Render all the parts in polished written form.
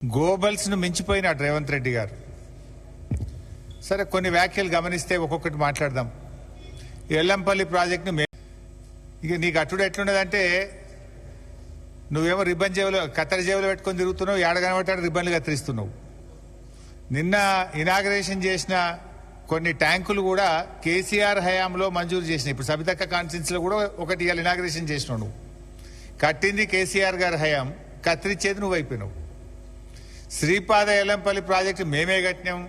Goebbels ను మించిపోయిన రేవంత్ రెడ్డి గారు. సరే, కొన్ని వ్యాఖ్యలు గమనిస్తే ఒక్కొక్కటి మాట్లాడదాం. ఎల్లంపల్లి ప్రాజెక్టును ఇక నీకు అట్టుడు ఎట్లున్నదంటే, నువ్వేమో రిబ్బన్ జేబులో కత్తెర జేబులో పెట్టుకొని తిరుగుతున్నావు, ఏడగనబట్టాడు రిబ్బన్లు కత్తిరిస్తున్నావు. నిన్న ఇనాగరేషన్ చేసిన కొన్ని ట్యాంకులు కూడా కేసీఆర్ హయాంలో మంజూరు చేసినాయి. ఇప్పుడు సబితక్క కాన్స్టిట్యున్సీలో కూడా ఒకటి ఇవాళ ఇనాగరేషన్ చేసినావు. నువ్వు కట్టింది కేసీఆర్ గారి హయాం, కత్తిరించేది నువ్వు అయిపోయినావు. శ్రీపాద ఎల్లంపల్లి ప్రాజెక్టు మేమే కట్టినాం,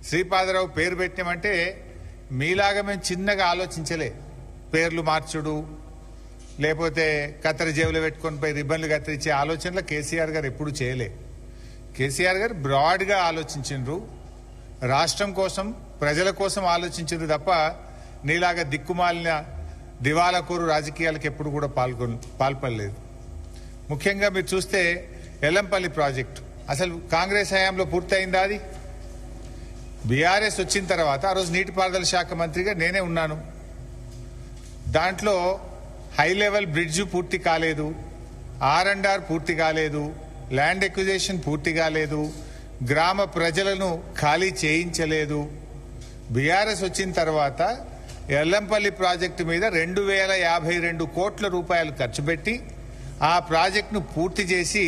శ్రీపాదరావు పేరు పెట్టినామంటే మీలాగా మేము చిన్నగా ఆలోచించలే. పేర్లు మార్చుడు, లేకపోతే కత్తెర జేబులో పెట్టుకొని పోయి రిబ్బన్లు కత్తిరించే ఆలోచనలు కేసీఆర్ గారు ఎప్పుడు చేయలే. కేసీఆర్ గారు బ్రాడ్గా ఆలోచించిండ్రు, రాష్ట్రం కోసం ప్రజల కోసం ఆలోచించిండ్రు తప్ప నీలాగా దిక్కుమాలిన దివాలాకోరు రాజకీయాలకు ఎప్పుడు కూడా పాల్పడలేదు. ముఖ్యంగా మీరు చూస్తే ఎల్లంపల్లి ప్రాజెక్టు అసలు కాంగ్రెస్ హయాంలో పూర్తయిందా? అది బీఆర్ఎస్ వచ్చిన తర్వాత, ఆ రోజు నీటిపారుదల శాఖ మంత్రిగా నేనే ఉన్నాను. దాంట్లో హై లెవెల్ బ్రిడ్జ్ పూర్తి కాలేదు, R&R పూర్తి కాలేదు, ల్యాండ్ ఎక్విజిషన్ పూర్తి కాలేదు, గ్రామ ప్రజలను ఖాళీ చేయించలేదు. బీఆర్ఎస్ వచ్చిన తర్వాత ఎల్లంపల్లి ప్రాజెక్టు మీద 2052 కోట్ల రూపాయలు ఖర్చు పెట్టి ఆ ప్రాజెక్టును పూర్తి చేసి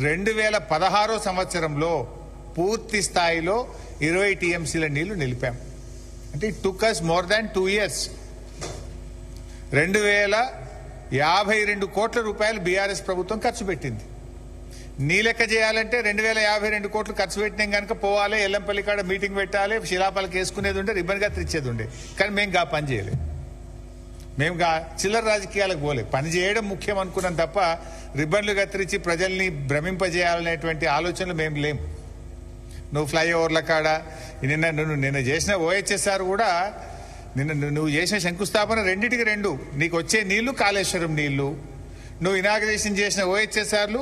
2016 సంవత్సరంలో పూర్తి స్థాయిలో 20 TMCల నీళ్లు నిలిపాం. అంటే it took us more than 2 years. 2052 కోట్ల రూపాయలు బీఆర్ఎస్ ప్రభుత్వం ఖర్చు పెట్టింది. నీ లెక్క చేయాలంటే 2052 కోట్లు ఖర్చు పెట్టినాం కనుక పోవాలి, ఎల్లంపల్లి కాడ మీటింగ్ పెట్టాలి, శిలాపాలకు వేసుకునేది ఉండే, రిబ్బన్ గా తెచ్చేది ఉండే. కానీ మేము గా పని చేయలేదు. మేము చిల్లర రాజకీయాలకు పోలే. పని చేయడం ముఖ్యం అనుకున్నాం తప్ప రిబ్బన్లు కత్తిరించి ప్రజల్ని భ్రమింపజేయాలనేటువంటి ఆలోచనలు మేము లేము. నువ్వు ఫ్లైఓవర్ల కాడ నిన్న చేసిన OHSR కూడా, నువ్వు చేసిన శంకుస్థాపన రెండింటికి రెండు. నీకు వచ్చే నీళ్లు కాళేశ్వరం నీళ్లు, నువ్వు ఇనాగ్రేషన్ చేసిన OHSRలు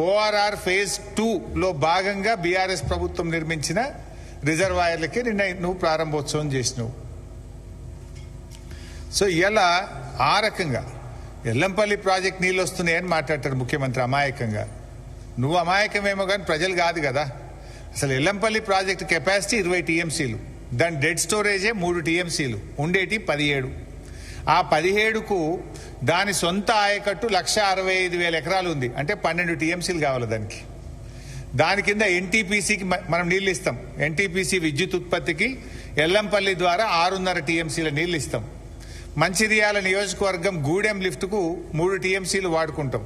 ORR phase 2లో భాగంగా బీఆర్ఎస్ ప్రభుత్వం నిర్మించిన రిజర్వాయర్లకి నిన్న నువ్వు ప్రారంభోత్సవం చేసినావు. సో ఇలా ఆ రకంగా ఎల్లంపల్లి ప్రాజెక్ట్ నీళ్ళు వస్తున్నాయని మాట్లాడతాడు ముఖ్యమంత్రి అమాయకంగా. నువ్వు అమాయకమేమో కానీ ప్రజలు కాదు కదా. అసలు ఎల్లంపల్లి ప్రాజెక్టు కెపాసిటీ 20 TMCలు, దాని డెడ్ స్టోరేజే 3 TMCలు, ఉండేటి 17. ఆ 17కు దాని సొంత ఆయకట్టు 1,65,000 ఎకరాలు ఉంది. అంటే 12 TMCలు కావాలి దానికి. దాని కింద NTPCకి మనం నీళ్ళు ఇస్తాం. NTPC విద్యుత్ ఉత్పత్తికి ఎల్లంపల్లి ద్వారా 6.5 TMCల నీళ్ళు ఇస్తాం. మంచిర్యాల నియోజకవర్గం గూడెం లిఫ్ట్కు 3 TMCలు వాడుకుంటాం.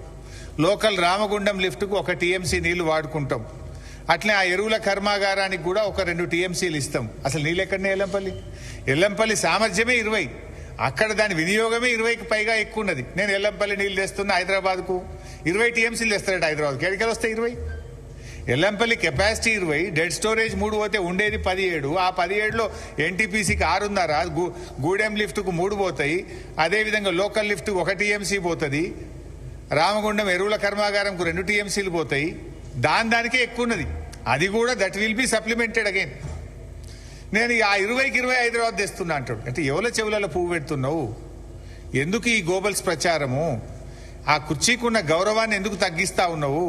లోకల్ రామగుండం లిఫ్ట్కు 1 TMC నీళ్లు వాడుకుంటాం. అట్లే ఆ ఎరువుల కర్మాగారానికి కూడా ఒక 2 TMCలు ఇస్తాం. అసలు నీళ్ళు ఎక్కడనే ఎల్లంపల్లి సామర్థ్యమే 20, అక్కడ దాని వినియోగమే 20కి పైగా ఎక్కువ ఉన్నది. నేను ఎల్లంపల్లి నీళ్లు తెస్తున్నా హైదరాబాద్కు, 20 TMCలు తెస్తారట హైదరాబాద్కి. ఎక్కడికి వస్తాయి 20? ఎల్లంపల్లి కెపాసిటీ 20, డెడ్ స్టోరేజ్ 3 పోతే ఉండేది 17. ఆ 17లో NTPCకి 6.5, గూడెం లిఫ్ట్కు 3 పోతాయి. అదేవిధంగా లోకల్ లిఫ్ట్కు 1 TMC పోతుంది. రామగుండం ఎరువుల కర్మాగారంకు 2 TMCలు పోతాయి. దానికే ఎక్కువ ఉన్నది. అది కూడా that will be supplemented again. నేను ఆ 20కి 20 హైదరాబాద్ తెస్తున్నా అంటాడు. అంటే ఎవరి చెవులలో పువ్వు పెడుతున్నావు? ఎందుకు ఈ గోబల్స్ ప్రచారము? ఆ కుర్చీకున్న గౌరవాన్ని ఎందుకు తగ్గిస్తా ఉన్నావు?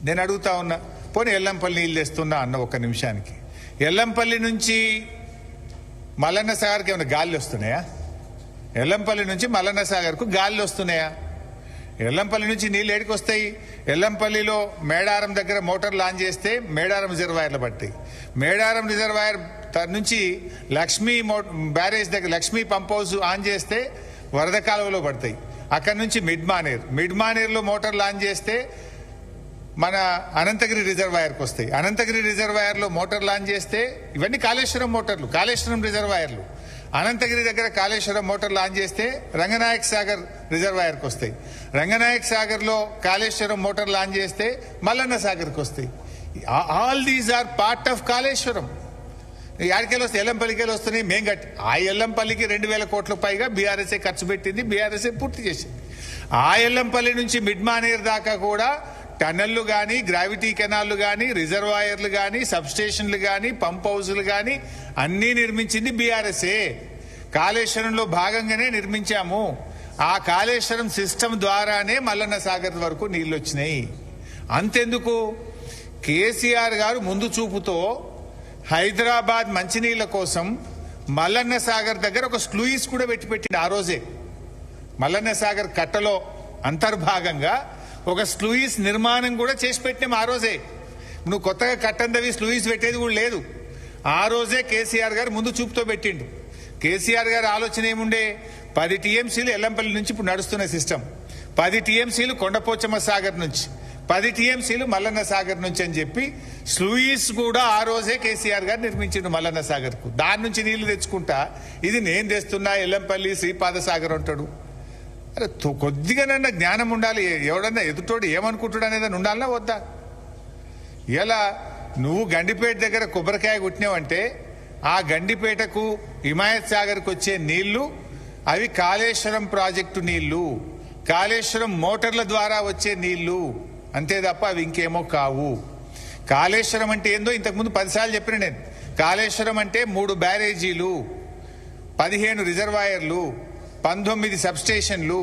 నేను అడుగుతా ఉన్నా. పోనీ ఎల్లంపల్లి నీళ్ళు తెస్తున్నా అన్న ఒక్క నిమిషానికి. ఎల్లంపల్లి నుంచి మల్లన్న సాగర్కి ఏమైనా గాలి వస్తున్నాయా? ఎల్లంపల్లి నుంచి మల్లన్న సాగర్కు గాలి వస్తున్నాయా? ఎల్లంపల్లి నుంచి నీళ్ళు ఏడికి వస్తాయి? ఎల్లంపల్లిలో మేడారం దగ్గర మోటార్ లాంచ్ చేస్తే మేడారం రిజర్వాయర్లు పడతాయి. మేడారం రిజర్వాయర్ నుంచి లక్ష్మీ బ్యారేజ్ దగ్గర లక్ష్మీ పంప్ హౌస్ ఆన్ చేస్తే వరద కాలువలో పడతాయి. అక్కడ నుంచి మిడ్ మానేర్లో మోటార్ లాంచ్ చేస్తే మన అనంతగిరి రిజర్వాయర్కి వస్తాయి. అనంతగిరి రిజర్వాయర్లో మోటార్ లాంచ్ చేస్తే ఇవన్నీ కాళేశ్వరం మోటార్లు, కాళేశ్వరం రిజర్వాయర్లు. అనంతగిరి దగ్గర కాళేశ్వరం మోటార్ లాంచ్ చేస్తే రంగనాయక్ సాగర్ రిజర్వాయర్కి వస్తాయి. రంగనాయక్ సాగర్లో కాళేశ్వరం మోటార్ లాంచ్ చేస్తే మల్లన్న సాగర్కి వస్తాయి. All these are part of Kaleshwaram. యాడికెళ్ళి వస్తాయి? ఎల్లంపల్లికి వస్తున్నాయి. మేం కట్టి ఆ ఎల్లంపల్లికి 2,000 కోట్లకు పైగా బీఆర్ఎస్ఏ ఖర్చు పెట్టింది, బీఆర్ఎస్ఏ పూర్తి చేసింది. ఆ ఎల్లంపల్లి నుంచి మిడ్ మానేర్ దాకా కూడా టన్నెళ్లు కానీ, గ్రావిటీ కెనాల్లు కానీ, రిజర్వాయర్లు కానీ, సబ్స్టేషన్లు కానీ, పంప్ హౌజులు కానీ అన్నీ నిర్మించింది బీఆర్ఎస్ఏ. కాళేశ్వరంలో భాగంగానే నిర్మించాము. ఆ కాళేశ్వరం సిస్టమ్ ద్వారానే మల్లన్న సాగర్ వరకు నీళ్లు వచ్చినాయి. అంతెందుకు, కేసీఆర్ గారు ముందు చూపుతో హైదరాబాద్ మంచినీళ్ల కోసం మల్లన్న సాగర్ దగ్గర ఒక స్లూయిస్ కూడా పెట్టింది. ఆ రోజే మల్లన్న సాగర్ కట్టలో అంతర్భాగంగా ఒక స్లూయిస్ నిర్మాణం కూడా చేసి పెట్టినాం. ఆ రోజే నువ్వు కొత్తగా కట్టందవి స్లూయిస్ పెట్టేది కూడా లేదు. ఆ రోజే కేసీఆర్ గారు ముందు చూపుతో పెట్టిండు. కేసీఆర్ గారు ఆలోచన ఏముండే, 10 టీఎంసీలు ఎల్లంపల్లి నుంచి ఇప్పుడు నడుస్తున్న సిస్టమ్, 10 టీఎంసీలు కొండపోచమ్మ సాగర్ నుంచి, 10 టీఎంసీలు మల్లన్న సాగర్ నుంచి అని చెప్పి స్లూయిస్ కూడా ఆ రోజే కేసీఆర్ గారు నిర్మించిండు మల్లన్న సాగర్ కు. దాని నుంచి నీళ్లు తెచ్చుకుంటా ఇది నేను తెస్తున్నా ఎల్లంపల్లి శ్రీపాద సాగర్ అంటాడు. అరే కొద్దిగానన్నా జ్ఞానం ఉండాలి. ఎవడన్నా ఎదుటోడు ఏమనుకుంటాడు అనేది ఉండాలన్నా వద్దా? ఇలా నువ్వు గండిపేట దగ్గర కొబ్బరికాయ కొట్టినావంటే ఆ గండిపేటకు హిమాయత్ సాగర్కు వచ్చే నీళ్లు అవి కాళేశ్వరం ప్రాజెక్టు నీళ్లు, కాళేశ్వరం మోటార్ల ద్వారా వచ్చే నీళ్లు, అంతే తప్ప అవి ఇంకేమో కావు. కాళేశ్వరం అంటే ఏందో ఇంతకుముందు 10 సార్లు చెప్పిన నేను. కాళేశ్వరం అంటే 3 బ్యారేజీలు, 15 రిజర్వాయర్లు, 19 సబ్స్టేషన్లు,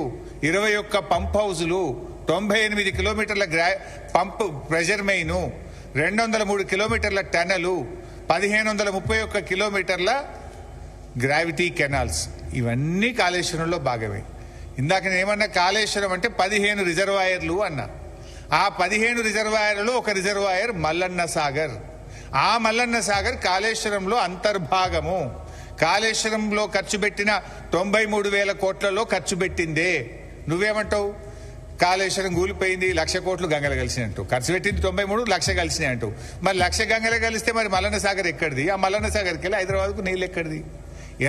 21 పంప్ హౌజులు, 98 కిలోమీటర్ల పంప్ ప్రెషర్ మెయిన్, 203 కిలోమీటర్ల టనలు, 1531 కిలోమీటర్ల గ్రావిటీ కెనాల్స్, ఇవన్నీ కాళేశ్వరంలో భాగమే. ఇందాక నేనేమన్నా కాళేశ్వరం అంటే 15 రిజర్వాయర్లు అన్నా. ఆ 15 రిజర్వాయర్లలో ఒక రిజర్వాయర్ మల్లన్న సాగర్. ఆ మల్లన్న సాగర్ కాళేశ్వరంలో అంతర్భాగము. కాళేశ్వరంలో ఖర్చు పెట్టిన 93,000 కోట్లలో ఖర్చు పెట్టిందే. నువ్వేమంటావు? కాళేశ్వరం కూలిపోయింది, 1,00,000 కోట్లు గంగలు కలిసినట్టు. ఖర్చు పెట్టింది 93, 1,00,000 కలిసినాయి అంటూ. మరి 1,00,000 గంగలు కలిస్తే మరి మల్లన్న సాగర్ ఎక్కడిది? ఆ మల్లన్న సాగర్కి వెళ్ళి హైదరాబాద్కు నీళ్ళు ఎక్కడిది?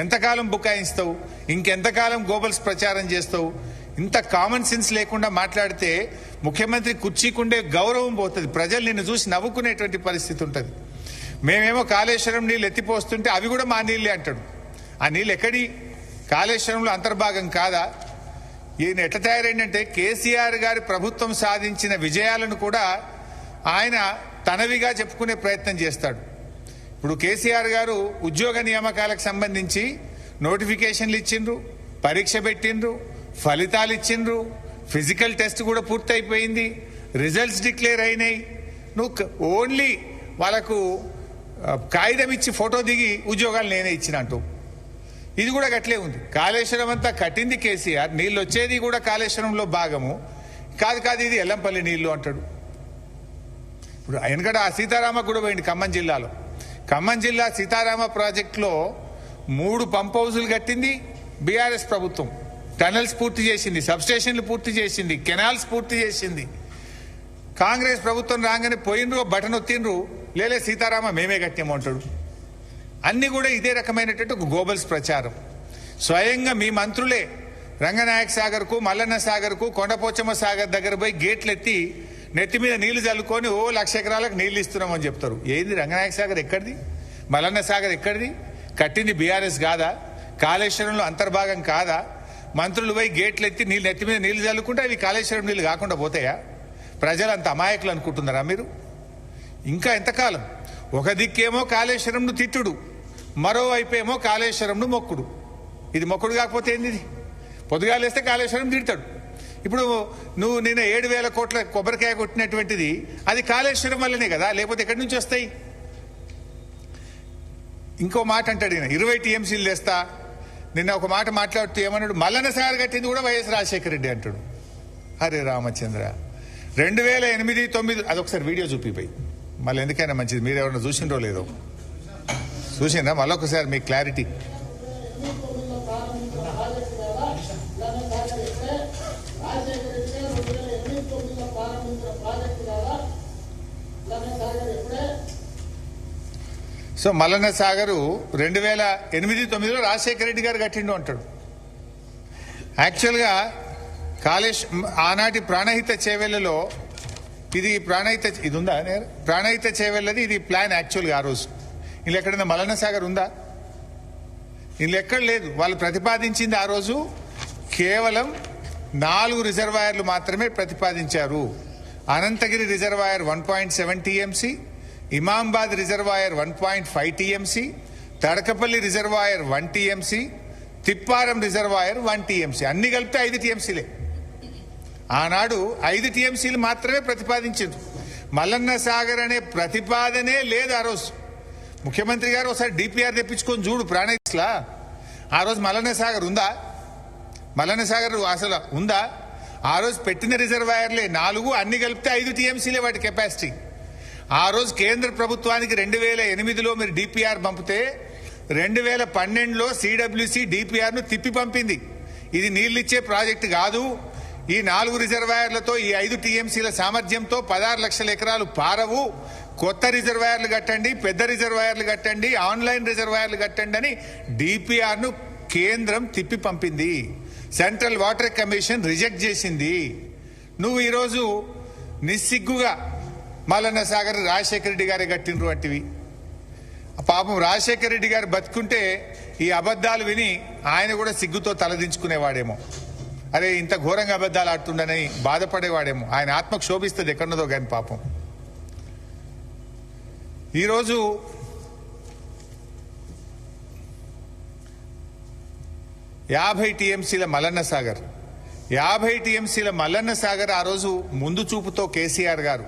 ఎంతకాలం బుకాయిస్తావు? ఇంకెంతకాలం గోబల్స్ ప్రచారం చేస్తావు? ఇంత కామన్ సెన్స్ లేకుండా మాట్లాడితే ముఖ్యమంత్రి కుర్చీకుండే గౌరవం పోతుంది. ప్రజలు నిన్ను చూసి నవ్వుకునేటువంటి పరిస్థితి ఉంటుంది. మేమేమో కాళేశ్వరం నీళ్ళు ఎత్తిపోస్తుంటే అవి కూడా మా నీళ్ళే అంటాడు. ఆ నీళ్ళు ఎక్కడి? కాళేశ్వరంలో అంతర్భాగం కాదా? ఈయన ఎట్లా తయారైందంటే కేసీఆర్ గారి ప్రభుత్వం సాధించిన విజయాలను కూడా ఆయన తనవిగా చెప్పుకునే ప్రయత్నం చేస్తాడు. ఇప్పుడు కేసీఆర్ గారు ఉద్యోగ నియామకాలకు సంబంధించి నోటిఫికేషన్లు ఇచ్చిండ్రు, పరీక్ష పెట్టిండ్రు, ఫలితాలు ఇచ్చిండ్రు, ఫిజికల్ టెస్ట్ కూడా పూర్తయిపోయింది, రిజల్ట్స్ డిక్లేర్ అయినాయి. నువ్వు ఓన్లీ వాళ్ళకు కాగితం ఇచ్చి ఫోటో దిగి ఉద్యోగాలు నేనే ఇచ్చినట్టు. ఇది కూడా గట్లే ఉంది. కాళేశ్వరం అంతా కట్టింది కేసీఆర్, నీళ్ళు వచ్చేది కూడా కాళేశ్వరంలో భాగము. కాదు ఇది ఎల్లంపల్లి నీళ్లు అంటాడు. ఇప్పుడు వెనకడ ఆ సీతారామ కూడా పోయింది ఖమ్మం జిల్లాలో. ఖమ్మం జిల్లా సీతారామ ప్రాజెక్టులో 3 పంప్ హౌజులు కట్టింది బీఆర్ఎస్ ప్రభుత్వం. టనల్స్ పూర్తి చేసింది, సబ్స్టేషన్లు పూర్తి చేసింది, కెనాల్స్ పూర్తి చేసింది. కాంగ్రెస్ ప్రభుత్వం రాగానే పోయినరు, బటన్ ఒత్తిండ్రు, లేలే సీతారామ మేమే కట్టామంటాడు. అన్ని కూడా ఇదే రకమైనటువంటి ఒక గోబల్స్ ప్రచారం. స్వయంగా మీ మంత్రులే రంగనాయక సాగర్కు, మల్లన్న సాగర్కు, కొండపోచమ్మ సాగర్ దగ్గర పోయి గేట్లు ఎత్తి నెత్తి మీద నీళ్లు చల్లుకొని 1,00,000 ఎకరాలకు నీళ్లు ఇస్తున్నామని చెప్తారు. ఏంది రంగనాయక సాగర్ ఎక్కడిది? మల్లన్న సాగర్ ఎక్కడిది? కట్టింది బీఆర్ఎస్ కాదా? కాళేశ్వరంలో అంతర్భాగం కాదా? మంత్రులు పోయి గేట్లు ఎత్తి నీళ్ళు నెత్తి మీద నీళ్లు చల్లుకుంటే అవి కాళేశ్వరం నీళ్లు కాకుండా పోతాయా? ప్రజలు అంత అమాయకులు అనుకుంటున్నారా మీరు? ఇంకా ఎంతకాలం? ఒక దిక్కేమో కాళేశ్వరంను తిట్టుడు, మరోవైపు ఏమో కాళేశ్వరంను మొక్కుడు. ఇది మొక్కుడు కాకపోతే ఏంది? పొద్దుగాలేస్తే కాళేశ్వరం తిడతాడు. ఇప్పుడు నువ్వు నిన్న 7,000 కోట్ల కొబ్బరికాయ కొట్టినటువంటిది అది కాళేశ్వరం వల్లనే కదా, లేకపోతే ఎక్కడి నుంచి వస్తాయి? ఇంకో మాట అంటాడు ఈయన, 20 టీఎంసీలు తెస్తా. నిన్న ఒక మాట మాట్లాడుతూ ఏమన్నాడు, మల్లన్న సాగర్ కట్టింది కూడా వైఎస్ రాజశేఖర రెడ్డి అంటాడు. అరే రామచంద్ర, 2008, 2009 అదొకసారి వీడియో చూపిపోయి మళ్ళీ ఎందుకైనా మంచిది. మీరు ఎవరైనా చూసిండ్రో లేదో చూసిందా? మళ్ళీ ఒకసారి మీకు క్లారిటీ. సో మల్లన్న సాగరు 2008, 2009లో రాజశేఖర రెడ్డి గారు కట్టిండు అంటాడు. యాక్చువల్గా ఆనాటి ప్రాణహిత చేవెళ్లలో ఇది ఉందా? ప్రాణహిత చేవెళ్ళది ఇది ప్లాన్ యాక్చువల్గా. ఆ రోజు ఇందులో ఎక్కడైనా మల్లన్న సాగర్ ఉందా? ఇందులో ఎక్కడ లేదు. వాళ్ళు ప్రతిపాదించింది ఆ రోజు కేవలం 4 రిజర్వాయర్లు మాత్రమే ప్రతిపాదించారు. Anantagiri reservoir 1.7 TMC, Imambad reservoir 1.5 TMC, Tadakapalli reservoir 1 TMC, Tipparam reservoir 1 TMC, అన్ని కలిపితే 5 టీఎంసీలే. ఆనాడు 5 టీఎంసీలు మాత్రమే ప్రతిపాదించారు. మల్లన్న సాగర్ అనే ప్రతిపాదనే లేదు ఆ రోజు. ముఖ్యమంత్రి గారు ఒకసారి డిపిఆర్ తెప్పించుకొని చూడు ప్రాణేస్లా. ఆ రోజు మల్లన్న సాగర్ ఉందా? మల్లన్న సాగర్ అసలు ఉందా? ఆ రోజు పెట్టిన రిజర్వాయర్లే 4, అన్ని కలిపితే 5 టీఎంసీలే వాటి కెపాసిటీ. ఆ రోజు కేంద్ర ప్రభుత్వానికి 2008లో మీరు డిపిఆర్ పంపితే 2012లో సిడబ్ల్యూసి డిపిఆర్ ను తిప్పి పంపింది. ఇది నీళ్లిచ్చే ప్రాజెక్టు కాదు, ఈ 4 రిజర్వాయర్లతో ఈ 5 టీఎంసీల సామర్థ్యంతో 16 లక్షల ఎకరాలు పారవు, కొత్త రిజర్వాయర్లు కట్టండి, పెద్ద రిజర్వాయర్లు కట్టండి, ఆన్లైన్ రిజర్వాయర్లు కట్టండి అని డిపిఆర్ ను కేంద్రం తిప్పి పంపింది. సెంట్రల్ వాటర్ కమిషన్ రిజెక్ట్ చేసింది. నువ్వు ఈరోజు నిస్సిగ్గుగా మల్లన్న సాగర్ రాజశేఖర రెడ్డి గారే కట్టినరు వంటివి. పాపం రాజశేఖర రెడ్డి గారు బతుకుంటే ఈ అబద్ధాలు విని ఆయన కూడా సిగ్గుతో తలదించుకునేవాడేమో. అరే ఇంత ఘోరంగా అబద్ధాలు ఆడుతుండని బాధపడేవాడేమో. ఆయన ఆత్మకు శోభిస్తుంది ఎక్కడున్నదో కానీ పాపం. ఈరోజు యాభై టీఎంసీల మల్లన్న సాగర్, 50 టీఎంసీల మల్లన్న సాగర్ ఆ రోజు ముందు చూపుతో కేసీఆర్ గారు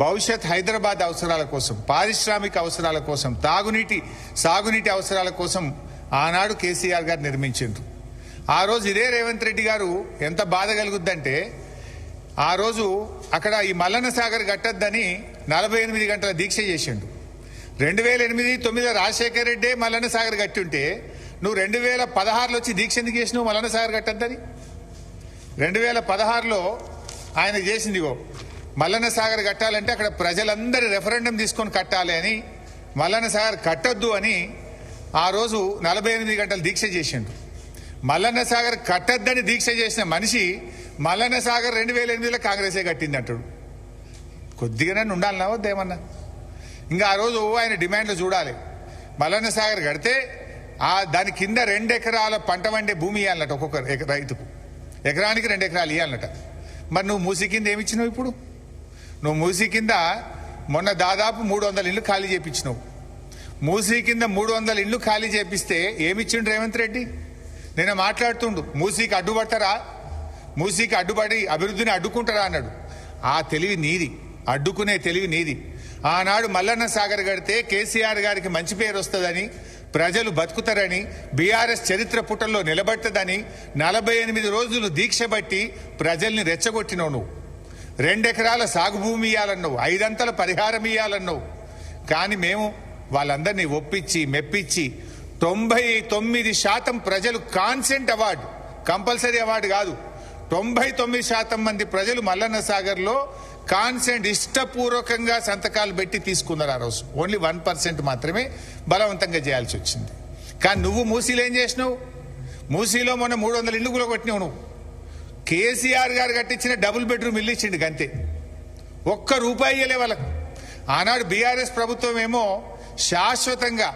భవిష్యత్ హైదరాబాద్ అవసరాల కోసం, పారిశ్రామిక అవసరాల కోసం, సాగునీటి అవసరాల కోసం ఆనాడు కేసీఆర్ గారు నిర్మించారు. ఆ రోజు ఇదే రేవంత్ రెడ్డి గారు ఎంత బాధ కలుగుద్దంటే, ఆ రోజు అక్కడ ఈ మల్లన్న సాగర్ కట్టద్దని 48 గంటల దీక్ష చేసిండు. 2008-9 రాజశేఖర రెడ్డి మల్లన్న సాగర్ కట్టి ఉంటే నువ్వు 2016లో వచ్చి దీక్ష ఎందుకు చేసినావు మల్లన్న సాగర్ కట్టద్దని? 2016లో ఆయన చేసిందిగో మల్లన్న సాగర్ కట్టాలంటే అక్కడ ప్రజలందరి రెఫరెండం తీసుకొని కట్టాలి అని, మల్లన్న సాగర్ కట్టొద్దు అని ఆ రోజు 48 గంటలు దీక్ష చేసిండు. మల్లన్న సాగర్ కట్టద్దని దీక్ష చేసిన మనిషి మల్లన్న సాగర్ 2008లో కాంగ్రెసే కట్టింది అంటాడు. కొద్దిగానే ఉండాలన్నా వద్దేమన్నా? ఇంకా ఆ రోజు ఆయన డిమాండ్లు చూడాలి. మల్లన్న సాగర్ కడితే దాని కింద 2 ఎకరాల పంట వండే భూమి ఇవ్వాలన్నట ఒక్కొక్క రైతుకు, ఎకరానికి 2 ఎకరాలు ఇవ్వాలన్నట. మరి నువ్వు మూసి కింద ఏమిచ్చినావు? ఇప్పుడు నువ్వు మూసి కింద మొన్న దాదాపు 300 ఇళ్లు ఖాళీ చేయించినావు. మూసీ కింద 300 ఇళ్లు ఖాళీ చేపిస్తే ఏమిచ్చిండు రేవంత్ రెడ్డి? నేను మాట్లాడుతుండు, మూసీకి అడ్డుపడతారా, మూసీకి అడ్డుపడి అభివృద్ధిని అడ్డుకుంటారా అన్నాడు. ఆ తెలివి నీది, అడ్డుకునే తెలివి నీది. ఆనాడు మల్లన్న సాగర్ కడితే కేసీఆర్ గారికి మంచి పేరు వస్తుందని, ప్రజలు బతుకుతారని, బీఆర్ఎస్ చరిత్ర పుటల్లో నిలబడుతుందని 48 రోజులు దీక్ష బట్టి ప్రజల్ని రెచ్చగొట్టినావు. నువ్వు 2 ఎకరాల సాగు భూమి ఇవ్వాలన్నావు, 5 అంతల పరిహారం ఇవ్వాలన్నావు. కానీ మేము వాళ్ళందరినీ ఒప్పించి మెప్పించి 99% ప్రజలు కాన్సెంట్ అవార్డు, కంపల్సరీ అవార్డు కాదు, 99% మంది ప్రజలు మల్లన్న సాగర్లో కాన్సెంట్ ఇష్టపూర్వకంగా సంతకాలు పెట్టి తీసుకున్నారు. ఆ రోజు ఓన్లీ 1% మాత్రమే బలవంతంగా చేయాల్సి వచ్చింది. కానీ నువ్వు మూసీలో ఏం చేసినావు? మూసీలో మొన్న 300 ఇళ్లు కూడా కొట్టినావు నువ్వు. కేసీఆర్ గారు కట్టించిన డబుల్ బెడ్రూమ్ ఇల్లు ఇచ్చిండు గంతే, ₹1 ఇయ్యలే వాళ్ళకు. ఆనాడు బీఆర్ఎస్ ప్రభుత్వం ఏమో శాశ్వతంగా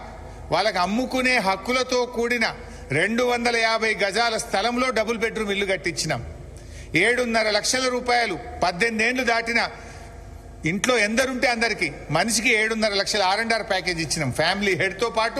వాళ్ళకి అమ్ముకునే హక్కులతో కూడిన 250 గజాల స్థలంలో డబుల్ బెడ్రూమ్ ఇల్లు కట్టించినాం. 7.5 లక్షల రూపాయలు 18 ఏళ్లు దాటిన ఇంట్లో ఎందరుంటే అందరికి మనిషికి 7.5 లక్షల R&R ప్యాకేజ్ ఇచ్చినాం, ఫ్యామిలీ హెడ్ తో పాటు